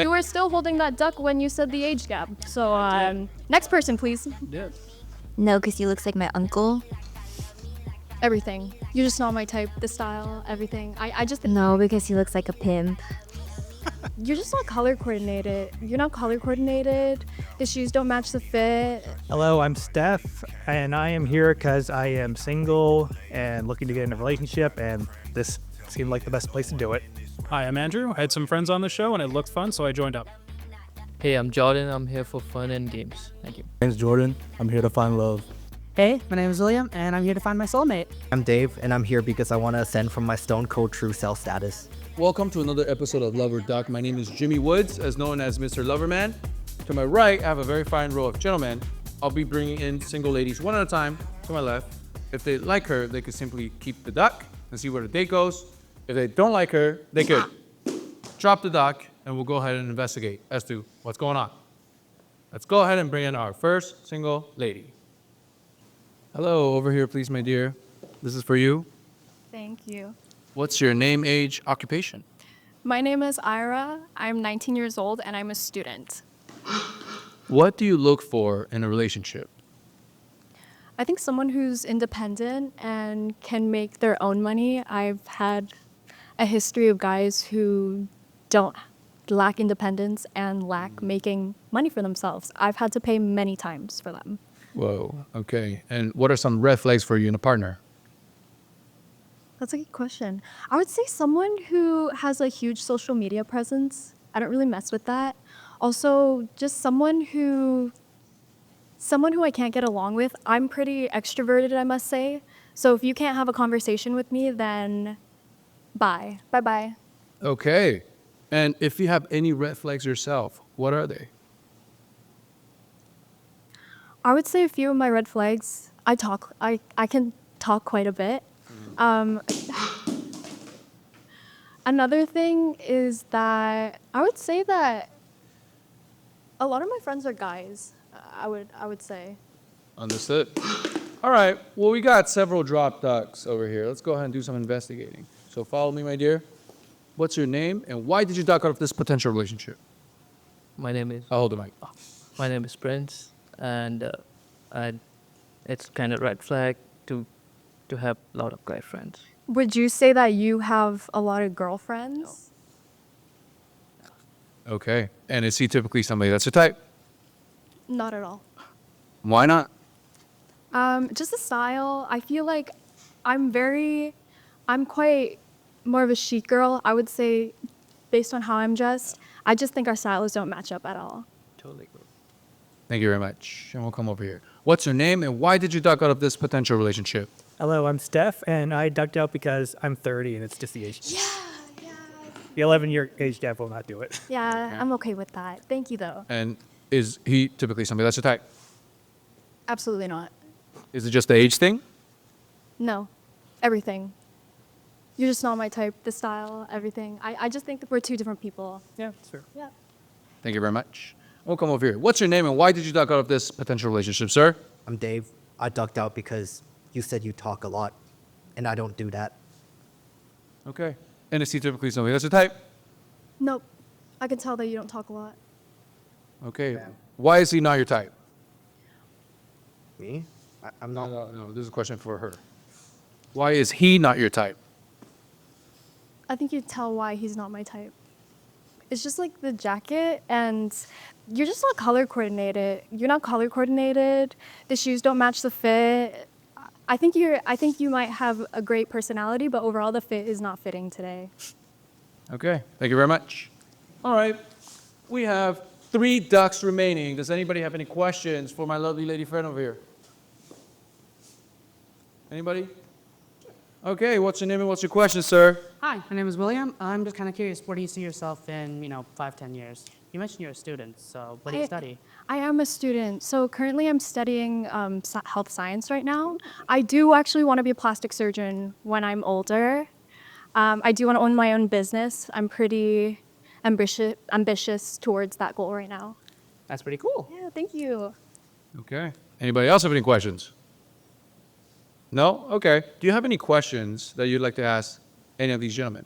You were still holding that duck when you said the age gap. So, next person, please. Yeah. No, because he looks like my uncle. Everything. You're just not my type. The style, everything. I just. No, because he looks like a pimp. You're just not color coordinated. You're not color coordinated. The shoes don't match the fit. Hello, I'm Steph, and I am here because I am single and looking to get in a relationship, and this seemed like the best place to do it. Hi, I'm Andrew. I had some friends on the show and it looked fun, so I joined up. Hey, I'm Jordan. I'm here for fun and games. Thank you. My name's Jordan. I'm here to find love. Hey, my name is William, and I'm here to find my soulmate. I'm Dave, and I'm here because I want to ascend from my stone cold true self status. Welcome to another episode of Lover Duck. My name is Jimmy Woods, as known as Mr. Loverman. To my right, I have a very fine row of gentlemen. I'll be bringing in single ladies one at a time. To my left, if they like her, they could simply keep the duck and see where the date goes. If they don't like her, they could drop the duck, and we'll go ahead and investigate as to what's going on. Let's go ahead and bring in our first single lady. Hello, over here, please, my dear. This is for you. Thank you. What's your name, age, occupation? My name is Ira. I'm 19 years old and I'm a student. What do you look for in a relationship? I think someone who's independent and can make their own money. I've had a history of guys who don't lack independence and lack making money for themselves. I've had to pay many times for them. Whoa, okay. And what are some red flags for you in a partner? That's a good question. I would say someone who has a huge social media presence. I don't really mess with that. Also, just someone who I can't get along with. I'm pretty extroverted, I must say. So if you can't have a conversation with me, then bye. Bye-bye. Okay. And if you have any red flags yourself, what are they? I would say a few of my red flags. I can talk quite a bit. Another thing is that I would say that a lot of my friends are guys. I would say. Understood. All right. Well, we got several drop ducks over here. Let's go ahead and do some investigating. So follow me, my dear. What's your name and why did you duck out of this potential relationship? My name is I'll hold the mic. my name is Prince, and it's kind of red flag to have a lot of guy friends. Would you say that you have a lot of girlfriends? Okay. And is he typically somebody that's your type? Not at all. Why not? Just the style. I feel like I'm quite more of a chic girl. I would say, based on how I'm dressed, I just think our styles don't match up at all. Totally cool. Thank you very much. And we'll come over here. What's your name and why did you duck out of this potential relationship? Hello, I'm Steph, and I ducked out because I'm 30, and it's just the age. Yeah. The 11-year age gap will not do it. Yeah, I'm okay with that. Thank you, though. And is he typically somebody that's your type? Absolutely not. Is it just the age thing? No, everything. You're just not my type. The style, everything. I just think that we're two different people. Yeah, that's fair. Yeah. Thank you very much. We'll come over here. What's your name and why did you duck out of this potential relationship, sir? I'm Dave. I ducked out because you said you talk a lot, and I don't do that. Okay. And is he typically somebody that's your type? Nope. I can tell that you don't talk a lot. Okay. Why is he not your type? Me? I'm not. No. This is a question for her. Why is he not your type? I think you tell why he's not my type. It's just like the jacket, and you're just not color coordinated. You're not color coordinated. The shoes don't match the fit. I think you might have a great personality, but overall the fit is not fitting today. Okay. Thank you very much. All right. We have 3 ducks remaining. Does anybody have any questions for my lovely lady friend over here? Anybody? Okay. What's your name and what's your question, sir? Hi, my name is William. I'm just kind of curious, where do you see yourself in, 5-10 years? You mentioned you're a student, so what do you study? I am a student. So currently I'm studying health science right now. I do actually want to be a plastic surgeon when I'm older. I do want to own my own business. I'm pretty ambitious towards that goal right now. That's pretty cool. Yeah, thank you. Okay. Anybody else have any questions? No? Okay. Do you have any questions that you'd like to ask any of these gentlemen?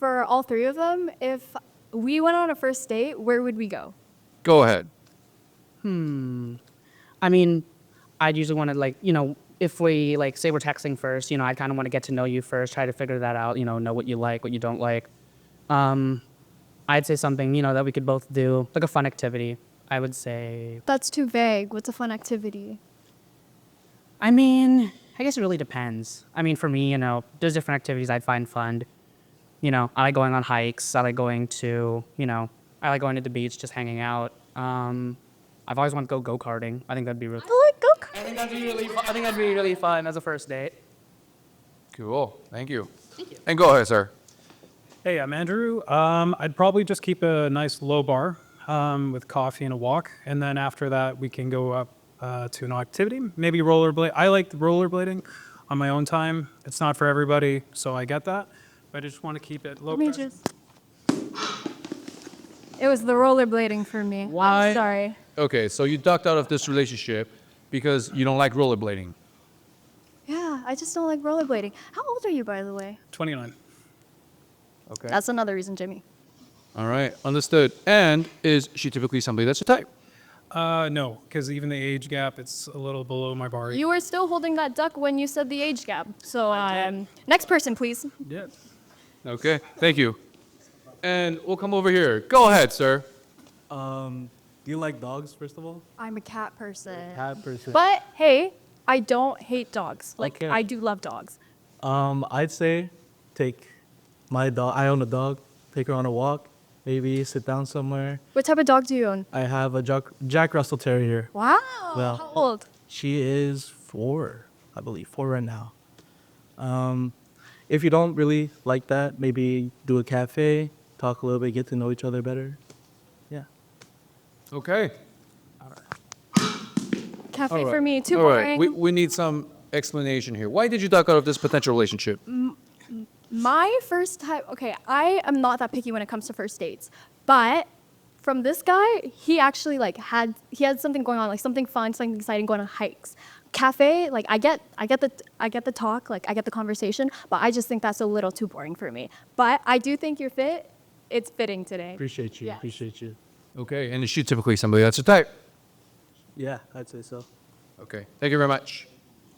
for all three of them, if we went on a first date, where would we go? Go ahead. I mean, I'd usually want to like, if we like say we're texting first, I'd kind of want to get to know you first, try to figure that out, know what you like, what you don't like. I'd say something, that we could both do, like a fun activity. I would say, That's too vague. What's a fun activity? I mean, I guess it really depends. I mean, for me, there's different activities I'd find fun. I like going on hikes. I like going to, I like going to the beach, just hanging out. I've always wanted to go go-karting. I think that'd be really. I like go-kart. I think that'd be really fun as a first date. Cool. Thank you. And go ahead, sir. Hey, I'm Andrew. I'd probably just keep a nice low bar with coffee and a walk, and then after that we can go up to an activity, maybe rollerblade. I like rollerblading on my own time. It's not for everybody, so I get that, but I just want to keep it low. Let me pressure. just. It was the rollerblading for me. Why? I'm sorry. Okay, so you ducked out of this relationship because you don't like rollerblading. Yeah, I just don't like rollerblading. How old are you, by the way? 29. Okay. That's another reason, Jimmy. All right, understood. And is she typically somebody that's your type? No, because even the age gap, it's a little below my bar. You were still holding that duck when you said the age gap. So, next person, please. Yeah. Okay, thank you. And we'll come over here. Go ahead, sir. Do you like dogs, first of all? I'm a cat person. Cat person. But hey, I don't hate dogs. Like, Okay. I do love dogs. I'd say take my dog. I own a dog. Take her on a walk. Maybe sit down somewhere. What type of dog do you own? I have a Jack Russell Terrier. Wow. Well- How old? She is 4, I believe, 4 right now. If you don't really like that, maybe do a cafe, talk a little bit, get to know each other better. Yeah. Okay. Cafe All right. for me. Too All right, boring. we need some explanation here. Why did you duck out of this potential relationship? My first time, okay, I am not that picky when it comes to first dates, but from this guy, he actually had something going on, like something fun, something exciting going on hikes. Cafe, like I get the talk, like I get the conversation, but I just think that's a little too boring for me. But I do think you're fit. It's fitting today. Appreciate you. Yes. Appreciate you. Okay, and is she typically somebody that's your type? Yeah, I'd say so. Okay, thank you very much.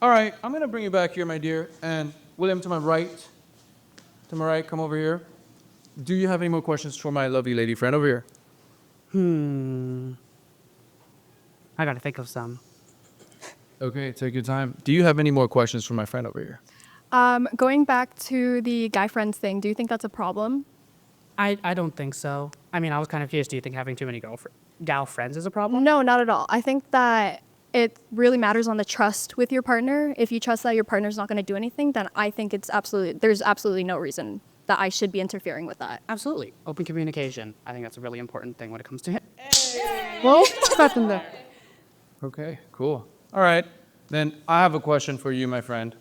All right, I'm gonna bring you back here, my dear. And William, to my right. To my right, come over here. Do you have any more questions for my lovely lady friend over here? I gotta think of some. Okay, take your time. Do you have any more questions for my friend over here? Going back to the guy friends thing, do you think that's a problem? I don't think so. I mean, I was kind of curious. Do you think having too many gal friends is a problem? No, not at all. I think that it really matters on the trust with your partner. If you trust that your partner's not going to do anything, then I think there's absolutely no reason that I should be interfering with that. Absolutely. Open communication. I think that's a really important thing when it comes to him. Well, nothing there. Okay, cool. All right, then I have a question for you, my friend.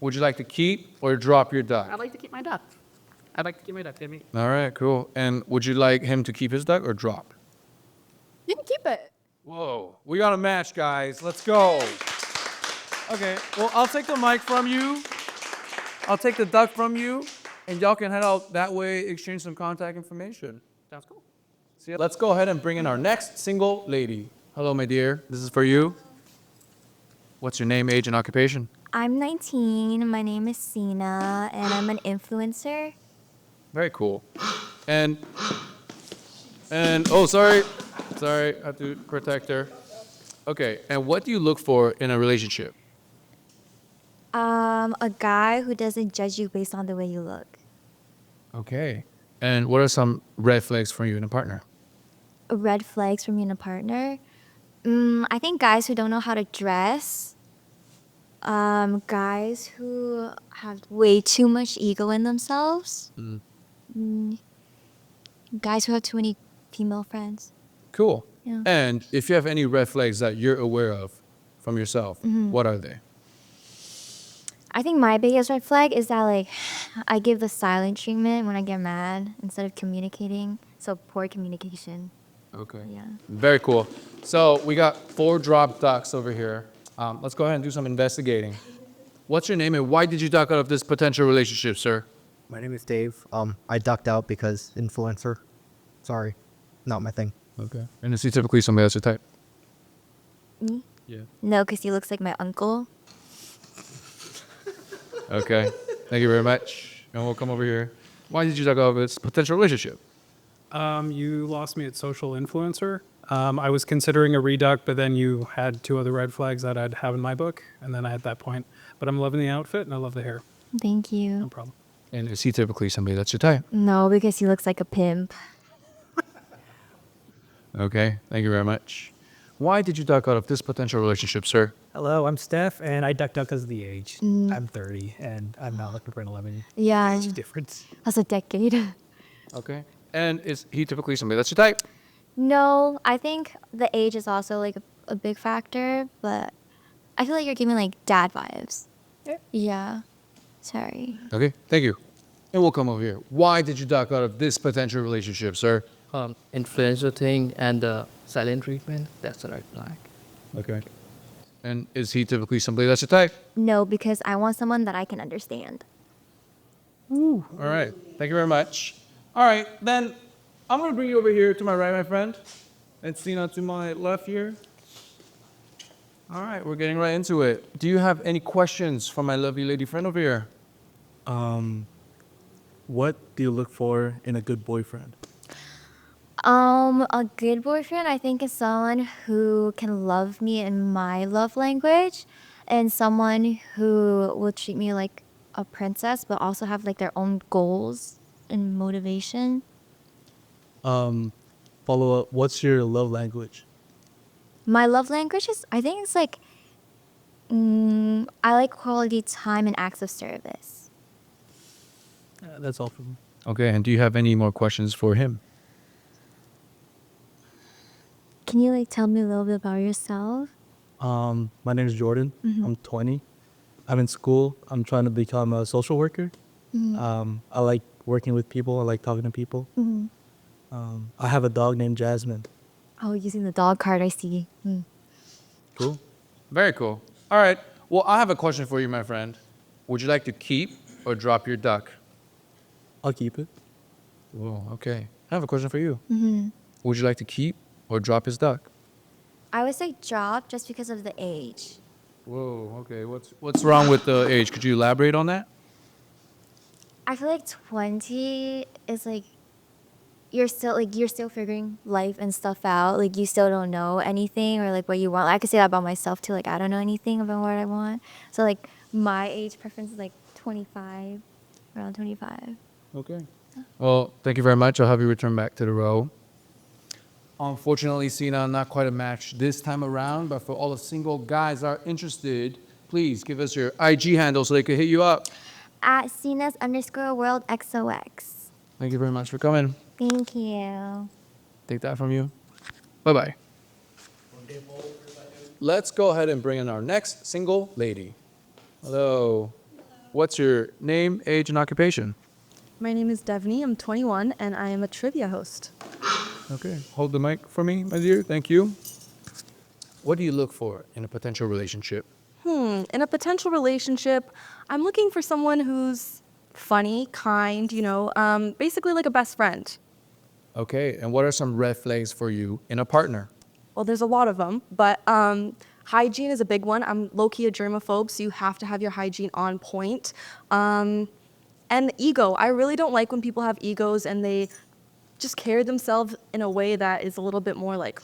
Would you like to keep or drop your duck? I'd like to keep my duck. I'd like to keep my duck. Jimmy. All right, cool. And would you like him to keep his duck or drop? You can keep it. Whoa, we got a match, guys. Let's go. Okay, well, I'll take the mic from you. I'll take the duck from you, and y'all can head out that way, exchange some contact information. Sounds cool. See, let's go ahead and bring in our next single lady. Hello, my dear. This is for you. What's your name, age, and occupation? I'm 19. My name is Sina, and I'm an influencer. Very cool. And oh, sorry, I have to protect her. Okay, and what do you look for in a relationship? A guy who doesn't judge you based on the way you look. Okay. And what are some red flags for you in a partner? Red flags for me and a partner. I think guys who don't know how to dress. Guys who have way too much ego in themselves. Guys who have too many female friends. Cool. Yeah. And if you have any red flags that you're aware of from yourself, what are they? I think my biggest red flag is that I give the silent treatment when I get mad instead of communicating. So poor communication. Okay. Yeah. Very cool. So we got 4 drop ducks over here. Let's go ahead and do some investigating. What's your name and why did you duck out of this potential relationship, sir? My name is Dave. I ducked out because influencer. Sorry, not my thing. Okay. And is he typically somebody that's your type? Me? Yeah. No, because he looks like my uncle. Okay. Thank you very much. And we'll come over here. Why did you talk about this potential relationship? You lost me at social influencer. I was considering a reduct, but then you had two other red flags that I'd have in my book, and then I had that point. But I'm loving the outfit and I love the hair. Thank No you. problem. And is he typically somebody that's your type? No, because he looks like a pimp. Okay. Thank you very much. Why did you duck out of this potential relationship, sir? Hello, I'm Steph, and I ducked out because of the age. I'm 30, and I'm not looking for an 11. Yeah, It's different. that's a decade. Okay. And is he typically somebody that's your type? No, I think the age is also like a big factor, but I feel like you're giving like dad vibes. Yeah. Sorry. Okay. Thank you. And we'll come over here. Why did you duck out of this potential relationship, sir? Influencer thing and the silent treatment, that's a red flag. Okay. And is he typically somebody that's your type? No, because I want someone that I can understand. All right. Thank you very much. All right. Then I'm going to bring you over here to my right, my friend. And Sina to my left here. All right. We're getting right into it. Do you have any questions for my lovely lady friend over here? What do you look for in a good boyfriend? A good boyfriend, I think, is someone who can love me in my love language and someone who will treat me like a princess, but also have like their own goals and motivation. Follow up. What's your love language? My love language is, I think it's like, I like quality time and acts of service. That's all from me. Okay. And do you have any more questions for him? Can you like tell me a little bit about yourself? My name is Jordan. I'm 20. I'm in school. I'm trying to become a social worker. I like working with people. I like talking to people. I have a dog named Jasmine. Oh, using the dog card, I see. Cool. Very cool. All right. Well, I have a question for you, my friend. Would you like to keep or drop your duck? I'll keep it. Whoa, okay. I have a question for you. Would you like to keep or drop his duck? I would say drop just because of the age. Whoa, okay. What's wrong with the age? Could you elaborate on that? I feel like 20 is like you're still figuring life and stuff out. Like you still don't know anything or like what you want. I could say that about myself too. Like I don't know anything about what I want. So like my age preference is like 25, around 25. Okay. Well, thank you very much. I'll have you return back to the row. Unfortunately, Sina, not quite a match this time around, but for all the single guys that are interested, please give us your IG handle so they can hit you up. At Cenas_worldxox. Thank you very much for coming. Thank you. Take that from you. Bye-bye. Let's go ahead and bring in our next single lady. Hello. What's your name, age, and occupation? My name is Devni. I'm 21, and I am a trivia host. Okay. Hold the mic for me, my dear. Thank you. What do you look for in a potential relationship? In a potential relationship, I'm looking for someone who's funny, kind, basically like a best friend. Okay. And what are some red flags for you in a partner? Well, there's a lot of them, but hygiene is a big one. I'm low-key a germaphobe, so you have to have your hygiene on point. And ego. I really don't like when people have egos and they just carry themselves in a way that is a little bit more like,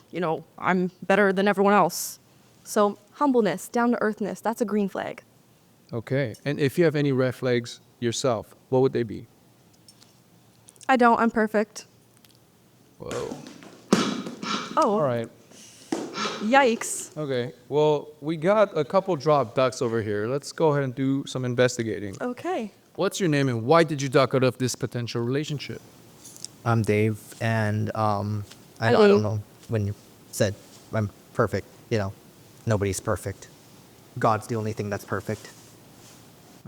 I'm better than everyone else. So humbleness, down-to-earthness, that's a green flag. Okay. And if you have any red flags yourself, what would they be? I don't. I'm perfect. Whoa. Oh, All right. yikes. Okay. Well, we got a couple drop ducks over here. Let's go ahead and do some investigating. Okay. What's your name and why did you duck out of this potential relationship? I'm Dave, and I Hello. don't know when you said I'm perfect. Nobody's perfect. God's the only thing that's perfect.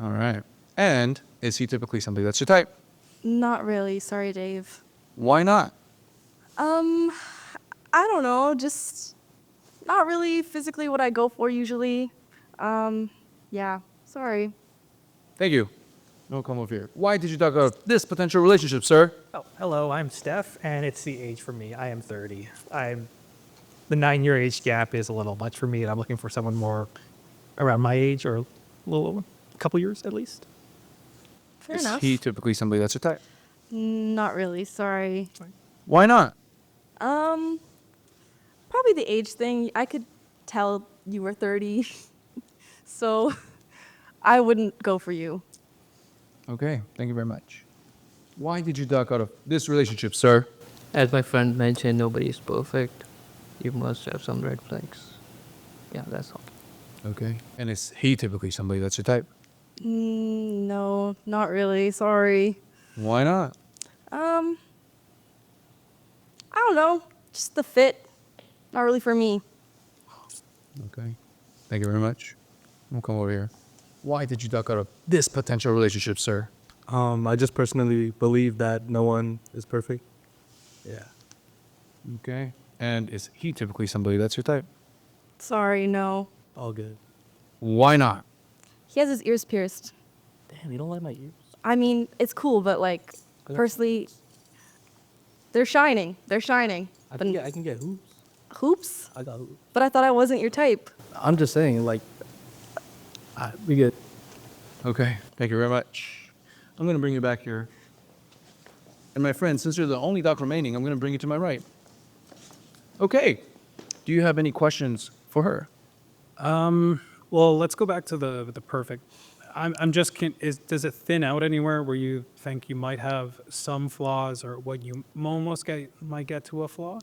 All right. And is he typically somebody that's your type? Not really. Sorry, Dave. Why not? I don't know. Just not really physically what I go for usually. Yeah. Sorry. Thank you. Don't come over here. Why did you duck out of this potential relationship, sir? Oh, hello, I'm Steph, and it's the age for me. I am 30. The 9-year age gap is a little much for me, and I'm looking for someone more around my age or a couple years at least. Fair Is enough. he typically somebody that's your type? Not really. Sorry. Why not? Probably the age thing. I could tell you were 30, so I wouldn't go for you. Okay, thank you very much. Why did you duck out of this relationship, sir? As my friend mentioned, nobody is perfect. You must have some red flags. Yeah, that's all. Okay. And is he typically somebody that's your type? No, not really. Sorry. Why not? I don't know. Just the fit. Not really for me. Okay. Thank you very much. We'll come over here. Why did you duck out of this potential relationship, sir? I just personally believe that no one is perfect. Yeah. Okay. And is he typically somebody that's your type? Sorry, no. All good. Why not? He has his ears pierced. Damn, you don't like my ears? I mean, it's cool, but like, personally, they're shining. They're shining. I But can get hoops. hoops? I got hoops. But I thought I wasn't your type. I'm just saying, like, we get. Okay. Thank you very much. I'm going to bring you back here. And my friend, since you're the only duck remaining, I'm going to bring you to my right. Okay. Do you have any questions for her? Well, let's go back to the perfect. I'm just does it thin out anywhere where you think you might have some flaws or what you almost might get to a flaw?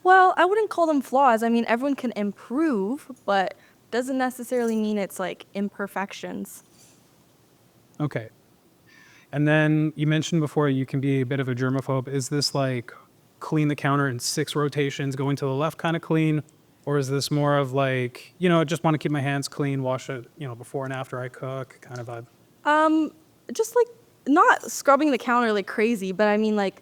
Well, I wouldn't call them flaws. I mean, everyone can improve, but doesn't necessarily mean it's like imperfections. Okay. And then you mentioned before you can be a bit of a germaphobe. Is this like clean the counter in 6 rotations, going to the left kind of clean? Or is this more of like, just want to keep my hands clean, wash it, before and after I cook kind of vibe? Just like not scrubbing the counter like crazy, but I mean like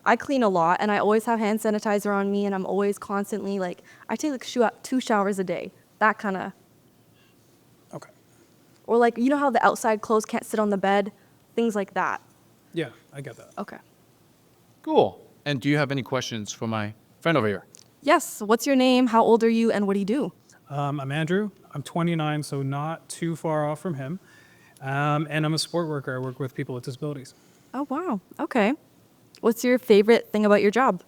I clean a lot and I always have hand sanitizer on me and I'm always constantly like I take like 2 showers a day. That kind of. Okay. Or like you know how the outside clothes can't sit on the bed, things like that. Yeah, I get that. Okay. Cool. And do you have any questions for my friend over here? Yes. What's your name? How old are you? And what do you do? I'm Andrew. I'm 29, so not too far off from him. And I'm a support worker. I work with people with disabilities. Oh wow. Okay. What's your favorite thing about your job?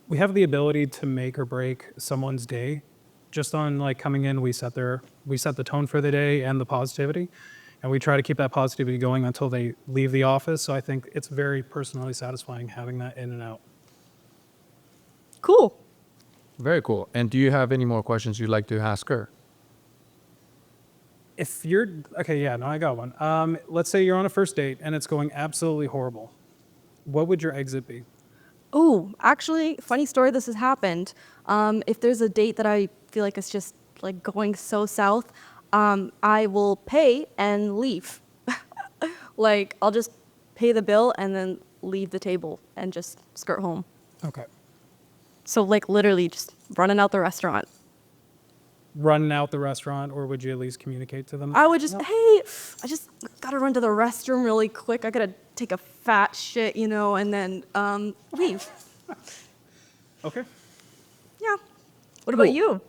We have the ability to make or break someone's day. Just on like coming in, we set the tone for the day and the positivity, and we try to keep that positivity going until they leave the office. So I think it's very personally satisfying having that in and out. Cool. Very cool. And do you have any more questions you'd like to ask her? If you're okay, yeah, no, I got one. Let's say you're on a first date and it's going absolutely horrible. What would your exit be? Oh, actually, funny story. This has happened. If there's a date that I feel like it's just like going so south, I will pay and leave. Like I'll just pay the bill and then leave the table and just skirt home. Okay. So like literally just running out the restaurant. Running out the restaurant, or would you at least communicate to them? I would just, hey, I just gotta run to the restroom really quick. I gotta take a fat shit, and then leave. Okay. Yeah. What about you?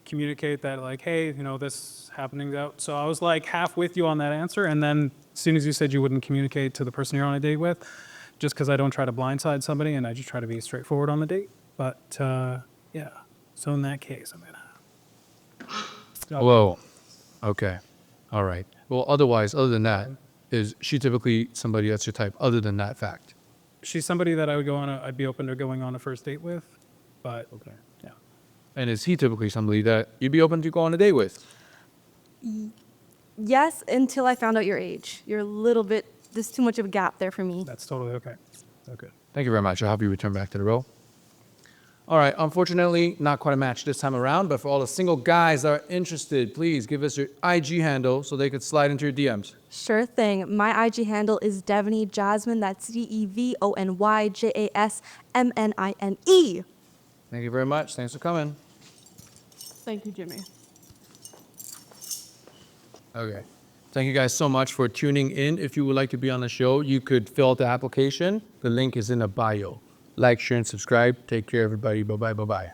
Communicate that like, hey, this happening out. So I was like half with you on that answer, and then as soon as you said you wouldn't communicate to the person you're on a date with, just because I don't try to blindside somebody and I just try to be straightforward on the date. But yeah, so in that case, I'm gonna. Whoa. Okay. All right. Well, other than that, is she typically somebody that's your type other than that fact? She's somebody that I'd be open to going on a first date with, but Okay. yeah. And is he typically somebody that you'd be open to go on a date with? Yes, until I found out your age. You're a little bit, there's too much of a gap there for me. That's totally okay. Okay. Thank you very much. I'll have you return back to the row. All right. Unfortunately, not quite a match this time around, but for all the single guys that are interested, please give us your IG handle so they could slide into your DMs. Sure thing. My IG handle is Devony Jasmine. That's DEVONYJASMNINE. Thank you very much. Thanks for coming. Thank you, Jimmy. Okay. Thank you guys so much for tuning in. If you would like to be on the show, you could fill out the application. The link is in the bio. Like, share, and subscribe. Take care, everybody. Bye-bye. Bye-bye.